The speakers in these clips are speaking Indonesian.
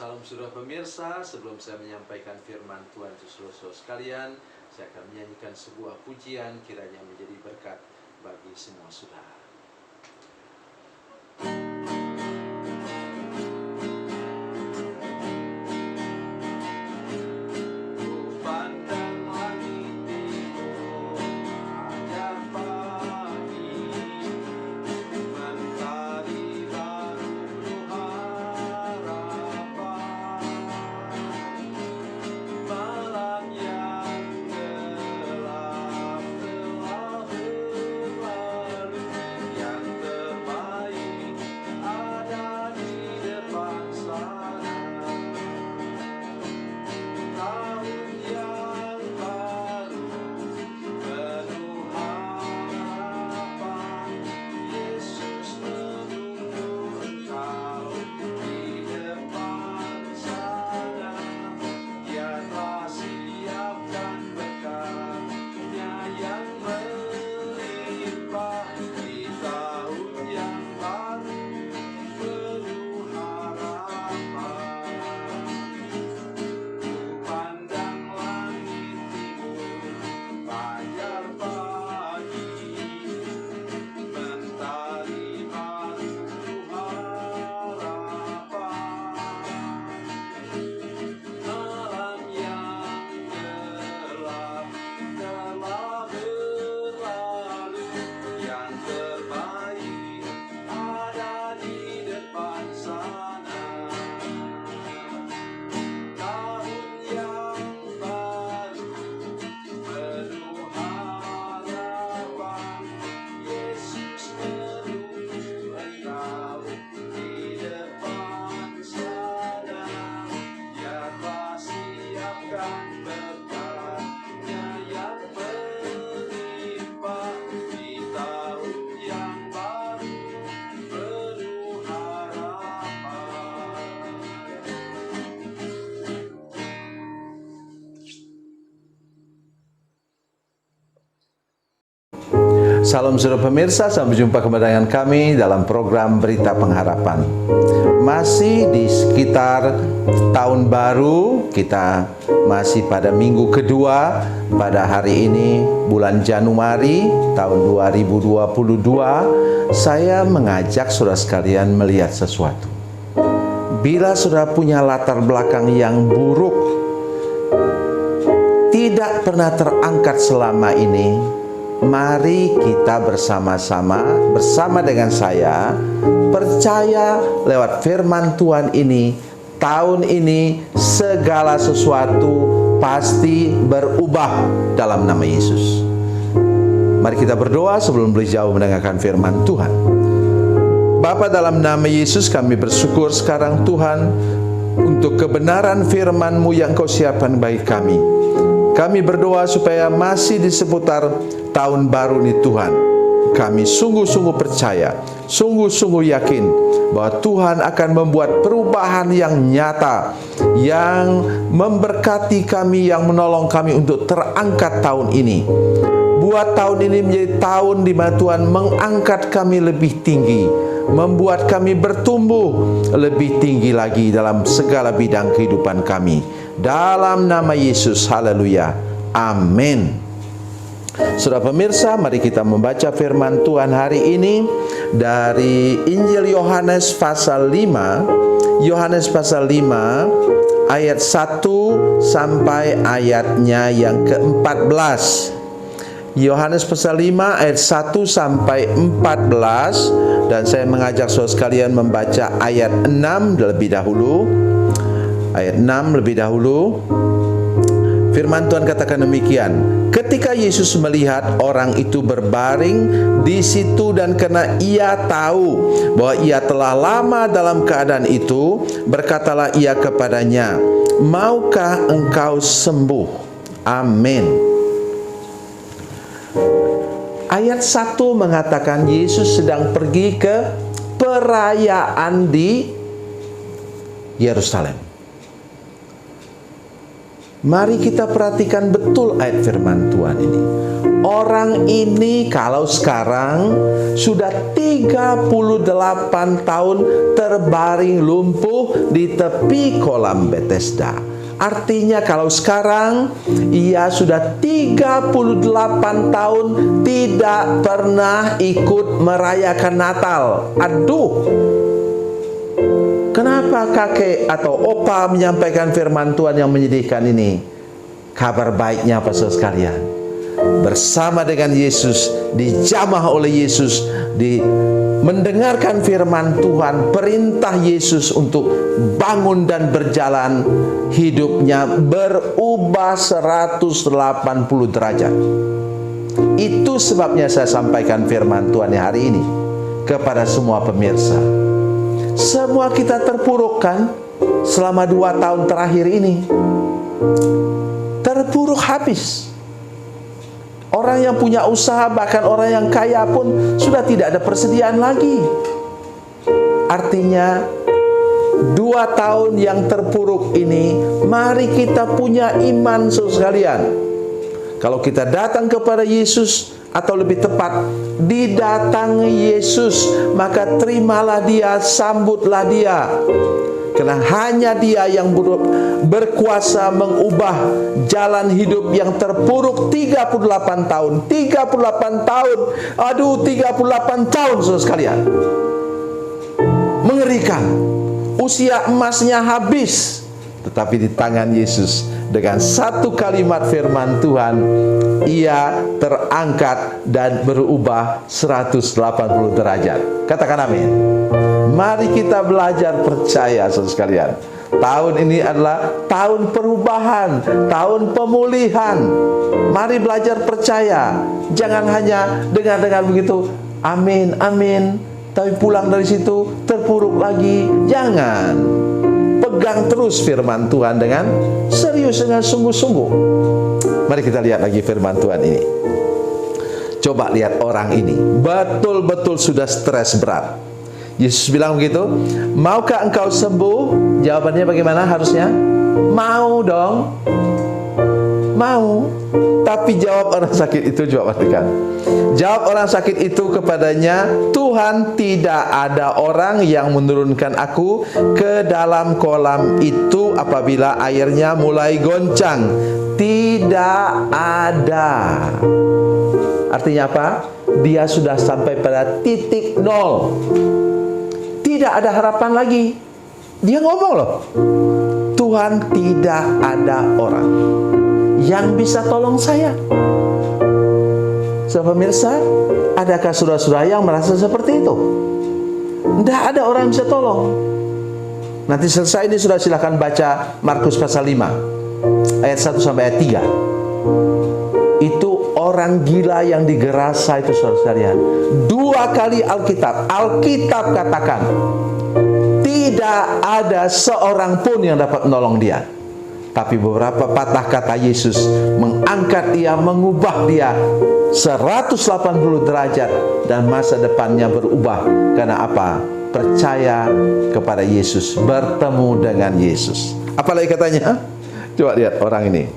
Salam saudara pemirsa, sebelum saya menyampaikan firman Tuhan untuk saudara sekalian, saya akan menyanyikan sebuah pujian kiranya menjadi berkat bagi semua saudara. Salam saudara pemirsa, sampai jumpa kembali dengan kami dalam program Berita Pengharapan. Masih di sekitar tahun baru, kita masih pada minggu kedua pada hari ini bulan Januari tahun 2022. Saya mengajak saudara sekalian melihat sesuatu. Bila saudara punya latar belakang yang buruk, tidak pernah terangkat selama ini, mari kita bersama-sama dengan saya percaya lewat firman Tuhan ini, tahun ini segala sesuatu pasti berubah dalam nama Yesus. Mari kita berdoa sebelum lebih jauh mendengarkan firman Tuhan. Bapa, dalam nama Yesus kami bersyukur sekarang Tuhan untuk kebenaran firman-Mu yang Kau siapkan bagi kami. Kami berdoa supaya masih di seputar tahun baru ini Tuhan, kami sungguh-sungguh percaya, sungguh-sungguh yakin bahwa Tuhan akan membuat perubahan yang nyata, yang memberkati kami, yang menolong kami untuk terangkat tahun ini. Buat tahun ini menjadi tahun di mana Tuhan mengangkat kami lebih tinggi, membuat kami bertumbuh lebih tinggi lagi dalam segala bidang kehidupan kami. Dalam nama Yesus, haleluya, amin. Saudara pemirsa, mari kita membaca firman Tuhan hari ini dari Injil Yohanes pasal 5, Yohanes pasal 5 ayat 1 sampai ayatnya yang ke-14. Yohanes pasal 5 ayat 1 sampai 14, dan saya mengajak saudara sekalian membaca ayat 6 terlebih dahulu. Ayat 6 lebih dahulu. Firman Tuhan katakan demikian: ketika Yesus melihat orang itu berbaring di situ dan karena ia tahu bahwa ia telah lama dalam keadaan itu, berkatalah ia kepadanya, "Maukah engkau sembuh?" Amin. Ayat 1 mengatakan Yesus sedang pergi ke perayaan di Yerusalem. Mari kita perhatikan betul ayat firman Tuhan ini. Orang ini kalau sekarang sudah 38 tahun terbaring lumpuh di tepi kolam Bethesda. Artinya kalau sekarang ia sudah 38 tahun tidak pernah ikut merayakan Natal. Aduh, kenapa kakek atau opa menyampaikan firman Tuhan yang menyedihkan ini? Kabar baiknya apa saudara sekalian? Bersama dengan Yesus, dijamah oleh Yesus, mendengarkan firman Tuhan, perintah Yesus untuk bangun dan berjalan, hidupnya berubah 180 derajat. Itu sebabnya saya sampaikan firman Tuhan hari ini kepada semua pemirsa. Semua kita terpuruk kan selama 2 tahun terakhir ini. Terpuruk habis. Orang yang punya usaha, bahkan orang yang kaya pun sudah tidak ada persediaan lagi. Artinya 2 tahun yang terpuruk ini, mari kita punya iman saudara sekalian. Kalau kita datang kepada Yesus, atau lebih tepat didatangi Yesus, maka terimalah Dia, sambutlah Dia. Karena hanya Dia yang berkuasa mengubah jalan hidup yang terpuruk 38 tahun. 38 tahun. Aduh, 38 tahun saudara sekalian. Mengerikan. Usia emasnya habis. Tetapi di tangan Yesus, dengan satu kalimat firman Tuhan, ia terangkat dan berubah 180 derajat. Katakan amin. Mari kita belajar percaya saudara sekalian. Tahun ini adalah tahun perubahan, tahun pemulihan. Mari belajar percaya. Jangan hanya dengar-dengar begitu, amin, amin, tapi pulang dari situ terpuruk lagi. Jangan. Pegang terus firman Tuhan dengan serius, dengan sungguh-sungguh. Mari kita lihat lagi firman Tuhan ini. Coba lihat orang ini, betul-betul sudah stres berat. Yesus bilang begitu, maukah engkau sembuh? Jawabannya bagaimana harusnya? Mau dong. Mau. Tapi jawab orang sakit itu, coba perhatikan. Jawab orang sakit itu kepadanya, Tuhan, tidak ada orang yang menurunkan aku ke dalam kolam itu apabila airnya mulai goncang. Tidak ada. Artinya apa? Dia sudah sampai pada titik nol. Tidak ada harapan lagi. Dia ngomong loh, Tuhan, tidak ada orang yang bisa tolong saya. So, pemirsa, adakah saudara-saudara yang merasa seperti itu? Tidak ada orang yang bisa tolong. Nanti selesai ini sudah silakan baca Markus pasal 5 ayat 1 sampai ayat 3. Itu orang gila yang digerasa itu saudara sekalian. 2 kali Alkitab katakan tidak ada seorang pun yang dapat menolong dia. Tapi beberapa patah kata Yesus mengangkat dia, mengubah dia 180 derajat, dan masa depannya berubah. Karena apa? Percaya kepada Yesus, bertemu dengan Yesus. Apalagi katanya? Coba lihat orang ini.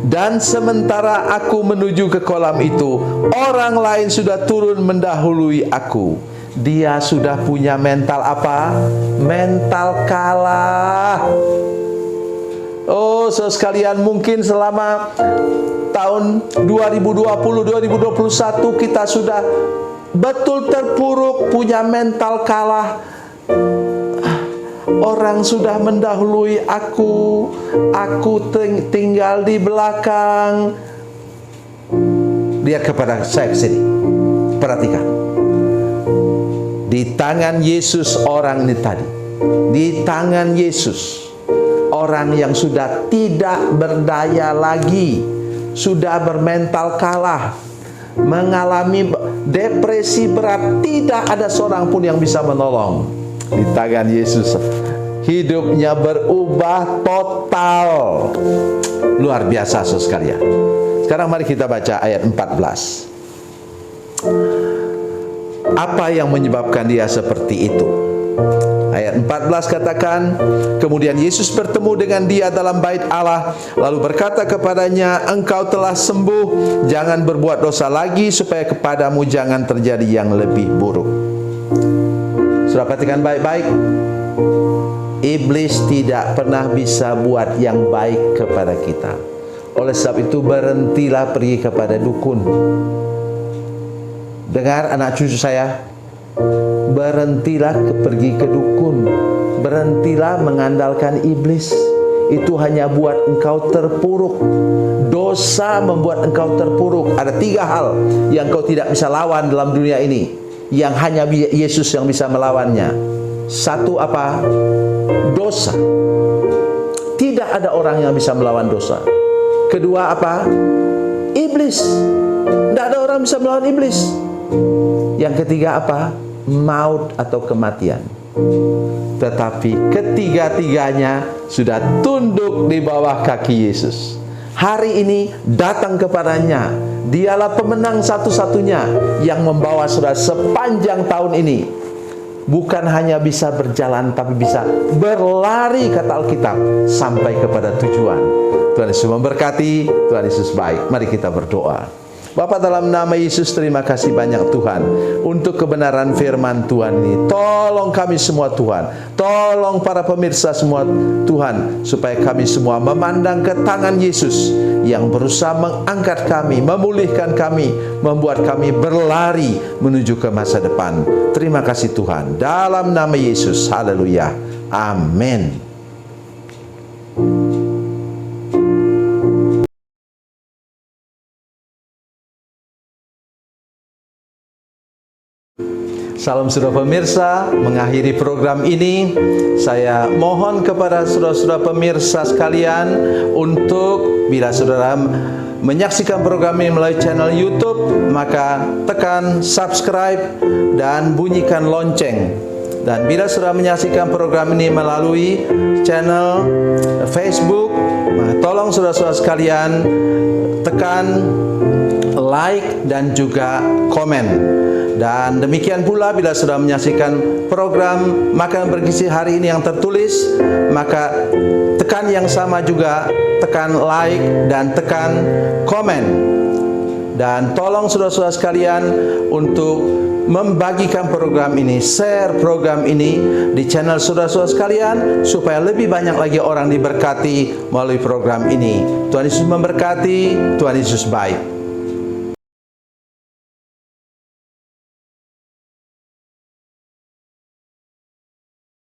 Dan sementara aku menuju ke kolam itu, orang lain sudah turun mendahului aku. Dia sudah punya mental apa? Mental kalah. Oh, saudara sekalian, mungkin selama tahun 2020-2021 kita sudah betul terpuruk, punya mental kalah. Orang sudah mendahului aku tinggal di belakang. Lihat kepada saya sini. Perhatikan. Di tangan Yesus orang ini tadi. Di tangan Yesus. Orang yang sudah tidak berdaya lagi, sudah bermental kalah, mengalami depresi berat, tidak ada seorang pun yang bisa menolong. Di tangan Yesus hidupnya berubah total. Luar biasa saudara sekalian. Sekarang mari kita baca ayat 14. Apa yang menyebabkan dia seperti itu? Ayat 14 katakan, kemudian Yesus bertemu dengan dia dalam bait Allah, lalu berkata kepadanya, engkau telah sembuh, jangan berbuat dosa lagi, supaya kepadamu jangan terjadi yang lebih buruk. Sudah perhatikan baik-baik, iblis tidak pernah bisa buat yang baik kepada kita. Oleh sebab itu berhentilah pergi kepada dukun. Dengar anak cucu saya, berhentilah pergi ke dukun. Berhentilah mengandalkan iblis. Itu hanya buat engkau terpuruk. Dosa membuat engkau terpuruk. Ada 3 hal yang kau tidak bisa lawan dalam dunia ini, yang hanya Yesus yang bisa melawannya. 1 apa? Dosa. Tidak ada orang yang bisa melawan dosa. Kedua apa? Iblis. Tidak ada orang bisa melawan iblis. Yang ketiga apa? Maut atau kematian. Tetapi ketiga-tiganya sudah tunduk di bawah kaki Yesus. Hari ini datang kepadanya. Dialah pemenang satu-satunya yang membawa saudara sepanjang tahun ini. Bukan hanya bisa berjalan, tapi bisa berlari, kata Alkitab, sampai kepada tujuan. Tuhan Yesus memberkati, Tuhan Yesus baik. Mari kita berdoa. Bapa, dalam nama Yesus, terima kasih banyak Tuhan untuk kebenaran firman Tuhan ini. Tolong kami semua Tuhan, tolong para pemirsa semua Tuhan, supaya kami semua memandang ke tangan Yesus yang berusaha mengangkat kami, memulihkan kami, membuat kami berlari menuju ke masa depan. Terima kasih Tuhan, dalam nama Yesus, haleluya, amin. Salam saudara pemirsa, mengakhiri program ini, saya mohon kepada saudara-saudara pemirsa sekalian untuk bila saudara menyaksikan program ini melalui channel YouTube, maka tekan subscribe dan bunyikan lonceng. Dan bila saudara menyaksikan program ini melalui channel Facebook, tolong saudara-saudara sekalian tekan like dan juga komen. Dan demikian pula bila sudah menyaksikan program Makanan Bergizi hari ini yang tertulis, maka tekan yang sama juga, tekan like dan tekan komen. Dan tolong saudara-saudara sekalian untuk membagikan program ini, share program ini di channel saudara-saudara sekalian, supaya lebih banyak lagi orang diberkati melalui program ini. Tuhan Yesus memberkati, Tuhan Yesus baik.